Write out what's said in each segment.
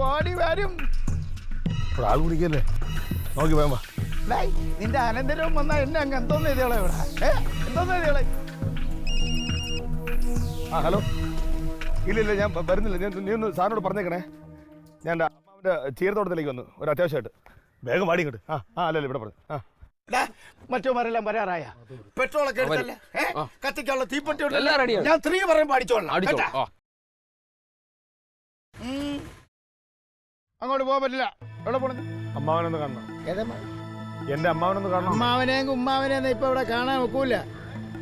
ഓടി വരും. ആൾ കുടിക്കല്ലേ, നോക്കി പോയാ. നിന്റെ അനന്തരവും വന്നാ എന്നെ അങ്ങ് എന്തോന്ന് എഴുതിയോളെ ഇവിടെ? എന്തോന്ന് എഴുതിയോളെ? ആ ഹലോ, ഇല്ല ഞാൻ വരുന്നില്ല. നീ ഒന്ന് സാറിനോട് പറഞ്ഞേക്കണേ. ഞാൻ എൻ്റെ അമ്മാവിൻ്റെ ചീരത്തോട്ടത്തിലേക്ക് വന്നു, ഒരു അത്യാവശ്യമായിട്ട്. വേഗം വാടി ഇങ്ങോട്ട്. അല്ലല്ല ഇവിടെ പറഞ്ഞു. മറ്റോമാരെല്ലാം വരാറായ? പെട്രോളൊക്കെ എടുത്തല്ലേ? കത്തിക്കാനുള്ള തീപ്പെട്ടി ഞാൻ 3 പറയുമ്പോ അടിച്ചോളാം. അങ്ങോട്ട് പോകാൻ പറ്റില്ല. എവിടെ പോണു? അമ്മാവനൊന്ന് കാണണം. എന്റെ അമ്മാവനൊന്ന് കാണണം. അമ്മാവനെയും ഉമ്മാവനെയും ഇപ്പൊ ഇവിടെ കാണാൻ ഒക്കൂല.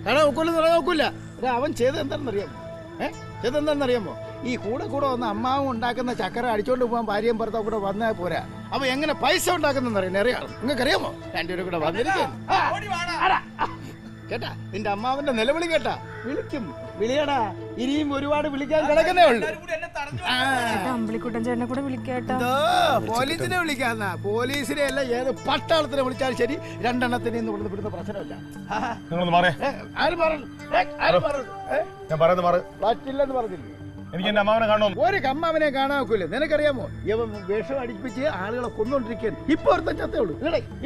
പറയാൻ ഒക്കൂല. അവൻ ചെയ്തെന്താണെന്നറിയാമോ? ഈ കൂടെ വന്ന് അമ്മാവും ഉണ്ടാക്കുന്ന ചക്കര അടിച്ചോണ്ട് പോകാൻ ഭാര്യയും ഭർത്താവും കൂടെ വന്നാൽ പോരാ. അവ എങ്ങനെ പൈസ ഉണ്ടാക്കുന്ന അറിയാം. നിങ്ങൾക്ക് അറിയാമോ? രണ്ടുപേരും കൂടെ വന്നിരിക്കും. കേട്ടാ, നിന്റെ അമ്മാവന്റെ നിലവിളി കേട്ടാ? വിളിക്കും, വിളിയടാ. ഇനിയും ഒരുപാട് വിളിക്കാൻ കിടക്കുന്നേ ഉള്ളൂ. അമ്പിളിക്കുട്ടൻ ചേട്ടനെ കൂടെ വിളിക്കാട്ടോ. പോലീസിനെ വിളിക്കാന്നാ? പോലീസിനെ അല്ല, ഏത് പട്ടാളത്തിനെ വിളിച്ചാലും ശരി, 2 എണ്ണത്തിന് ഇന്ന് വിടുന്ന പ്രശ്നമില്ല. ആരും പറ്റില്ലെന്ന് പറഞ്ഞില്ലേ? എനിക്ക് എന്റെ അമ്മാവനെ കാണണം. ഒരു അമ്മാവനെ കാണാൻ ഒക്കില്ല. നിനക്കറിയാമോ, ഇവൻ വിഷം അടിപ്പിച്ച് ആളുകളെ കൊന്നുകൊണ്ടിരിക്കാൻ. ഇപ്പൊ ഒരുത്തൻ ചത്തേ ഉള്ളൂ.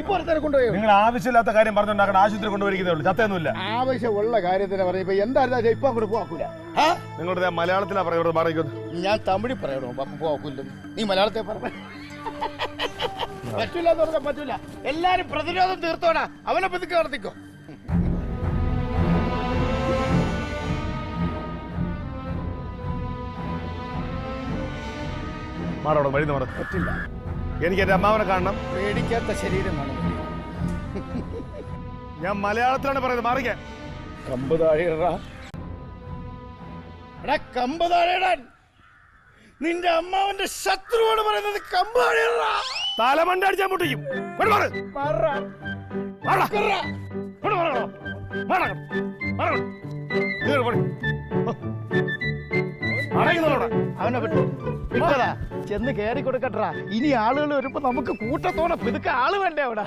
ഇപ്പൊ ഒരുത്തനെ കൊണ്ടുപോയോ? നിങ്ങൾ ആവശ്യമില്ലാത്ത കാര്യം പറഞ്ഞുണ്ടാക്കണം. ആശുപത്രി കൊണ്ടുപോയിരിക്കുന്നേ ഉള്ളൂ, ചത്തയൊന്നുമില്ല. ആവശ്യമുള്ള കാര്യത്തിനെ പറഞ്ഞപ്പോ എന്താ ഇപ്പൊ അങ്ങോട്ട് പോവാക്കൂല. നിങ്ങളുടെ മലയാളത്തിലാ പറയുന്നത്, മാറിക്കുന്നത്. ഞാൻ തമിഴിൽ പറയണോ പോവാക്കൂല്ലെന്ന്? നീ മലയാളത്തെ പറഞ്ഞ പറ്റൂല എന്ന് പറഞ്ഞാൽ പറ്റൂല. എല്ലാരും പ്രതിരോധം തീർത്തോടാ. അവനെ പതുക്കെ നടത്തിക്കോ. മാറോടോ, വഴിന്ന് മാറ. പറ്റില്ല. എനിക്ക് എന്റെ അമ്മാവനെ കാണണം. പേടിക്കാത്ത ശരീരം വേണം. ഞാൻ മലയാളത്തിലാണ് പറയുന്നത്, മാറിക്കാൻ. കമ്പ് താഴെടാ, കമ്പ് താഴെടാൻ. നിന്റെ അമ്മാവന്റെ ശത്രുവാണ് പറയുന്നത്. കമ്പ് താഴെടാ. തലമണ്ട അടിച്ചാൻ മുട്ടിക്കും. അവനെ വിട്ടതാ, ചെന്ന് കേറി കൊടുക്കട്ടാ. ഇനി ആളുകൾ വരുമ്പോ നമുക്ക് കൂട്ടത്തോടെ പിതുക്കെ ആള് വേണ്ടേ അവിടെ?